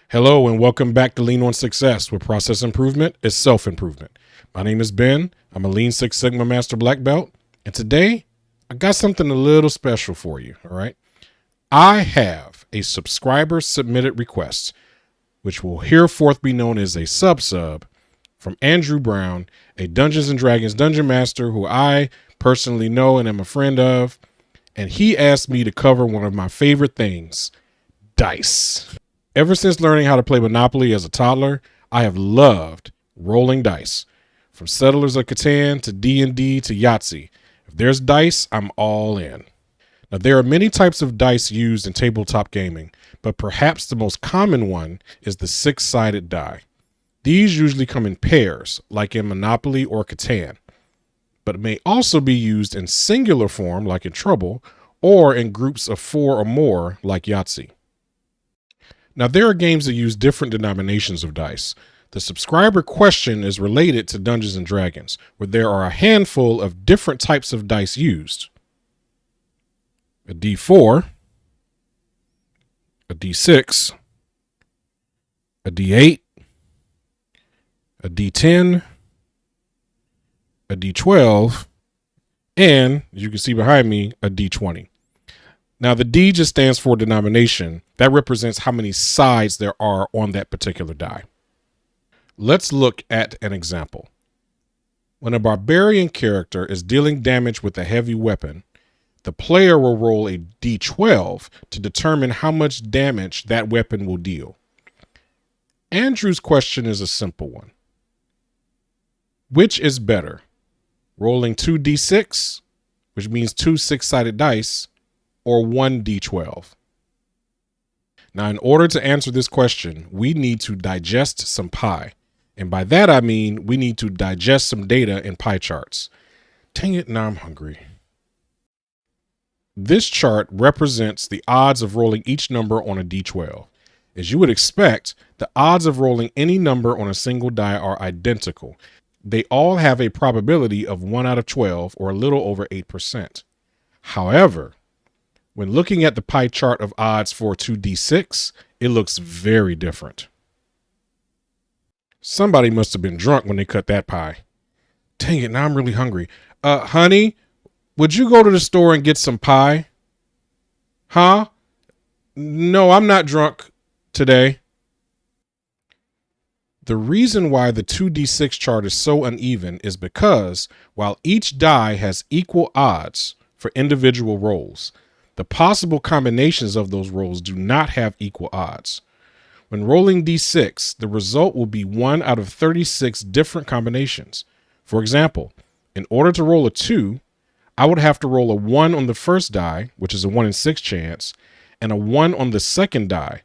Hello and welcome back to Lean on Success, where process improvement is self-improvement. My name is Ben. I'm a Lean Six Sigma Master Black Belt. And today I got something a little special for you. All right. I have a subscriber submitted request, which will hereforth be known as a sub from Andrew Brown, a Dungeons and Dragons Dungeon Master who I personally know and am a friend of. And he asked me to cover one of my favorite things, dice. Ever since learning how to play Monopoly as a toddler, I have loved rolling dice. From Settlers of Catan to D&D to Yahtzee. If there's dice, I'm all in. Now, there are many types of dice used in tabletop gaming, but perhaps the most common one is the six-sided die. These usually come in pairs, like in Monopoly or Catan, but may also be used in singular form, like in Trouble, or in groups of four or more, like Yahtzee. Now, there are games that use different denominations of dice. The subscriber question is related to Dungeons and Dragons, where there are a handful of different types of dice used. A D4, a D6, a D8, a D10, a D12, and, as you can see behind me, a D20. Now, the D just stands for denomination. That represents how many sides there are on that particular die. Let's look at an example. When a barbarian character is dealing damage with a heavy weapon, the player will roll a D12 to determine how much damage that weapon will deal. Andrew's question is a simple one. Which is better? Rolling 2d6, which means two six-sided dice, or 1d12? Now, in order to answer this question, we need to digest some pie. And by that, I mean we need to digest some data in pie charts. Dang it, now I'm hungry. This chart represents the odds of rolling each number on a d12. As you would expect, the odds of rolling any number on a single die are identical. They all have a probability of 1 out of 12, or a little over 8%. However, when looking at the pie chart of odds for 2d6, it looks very different. Somebody must have been drunk when they cut that pie. Dang it, now I'm really hungry. Honey, would you go to the store and get some pie? Huh? No, I'm not drunk today. The reason why the 2d6 chart is so uneven is because while each die has equal odds for individual rolls, the possible combinations of those rolls do not have equal odds. When rolling d6, the result will be 1 out of 36 different combinations. For example, in order to roll a 2, I would have to roll a 1 on the first die, which is a 1 in 6 chance, and a 1 on the second die,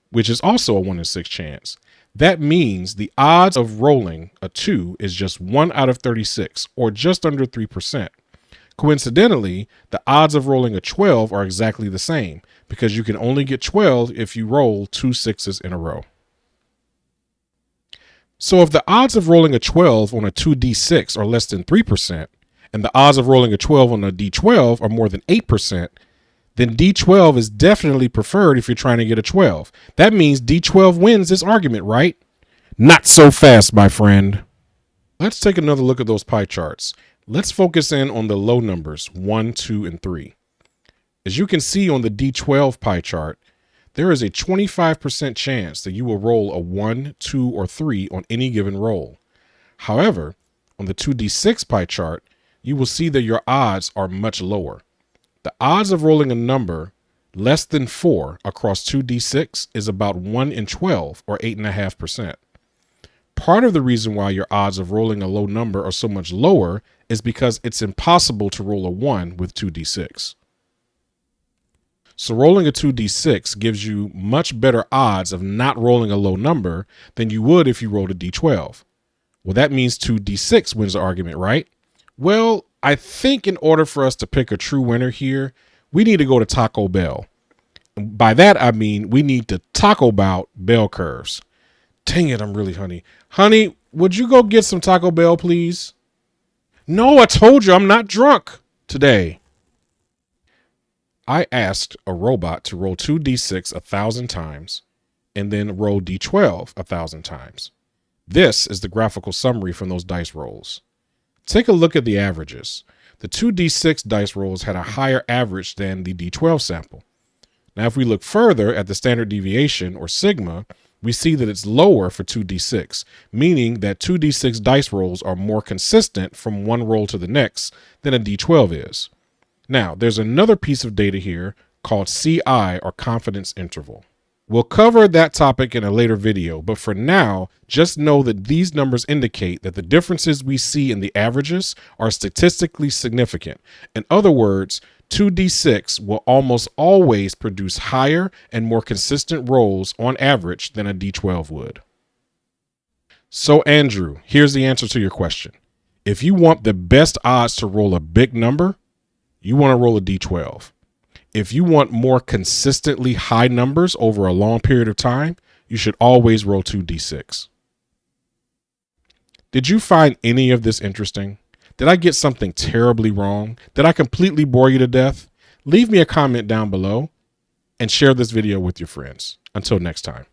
which is also a 1 in 6 chance. That means the odds of rolling a 2 is just 1 out of 36, or just under 3%. Coincidentally, the odds of rolling a 12 are exactly the same, because you can only get 12 if you roll 2 6s in a row. So if the odds of rolling a 12 on a 2d6 are less than 3%, and the odds of rolling a 12 on a d12 are more than 8%, then d12 is definitely preferred if you're trying to get a 12. That means d12 wins this argument, right? Not so fast, my friend. Let's take another look at those pie charts. Let's focus in on the low numbers, 1, 2, and 3. As you can see on the D12 pie chart, there is a 25% chance that you will roll a 1, 2, or 3 on any given roll. However, on the 2d6 pie chart, you will see that your odds are much lower. The odds of rolling a number less than 4 across 2d6 is about 1 in 12, or 8.5%. Part of the reason why your odds of rolling a low number are so much lower is because it's impossible to roll a 1 with 2d6. So rolling a 2d6 gives you much better odds of not rolling a low number than you would if you rolled a d12. Well, that means 2d6 wins the argument, right? Well, I think in order for us to pick a true winner here, we need to go to Taco Bell. And by that, I mean we need to taco about bell curves. Dang it, I'm really honey. Honey, would you go get some Taco Bell, please? No, I told you I'm not drunk today. I asked a robot to roll 2d6 1,000 times, and then roll D12 1,000 times. This is the graphical summary from those dice rolls. Take a look at the averages. The 2d6 dice rolls had a higher average than the D12 sample. Now, if we look further at the standard deviation, or sigma, we see that it's lower for 2d6, meaning that 2d6 dice rolls are more consistent from one roll to the next than a d12 is. Now, there's another piece of data here called CI, or confidence interval. We'll cover that topic in a later video, but for now, just know that these numbers indicate that the differences we see in the averages are statistically significant. In other words, 2d6 will almost always produce higher and more consistent rolls on average than a d12 would. So Andrew, here's the answer to your question. If you want the best odds to roll a big number, you want to roll a d12. If you want more consistently high numbers over a long period of time, you should always roll 2d6. Did you find any of this interesting? Did I get something terribly wrong? Did I completely bore you to death? Leave me a comment down below and share this video with your friends. Until next time.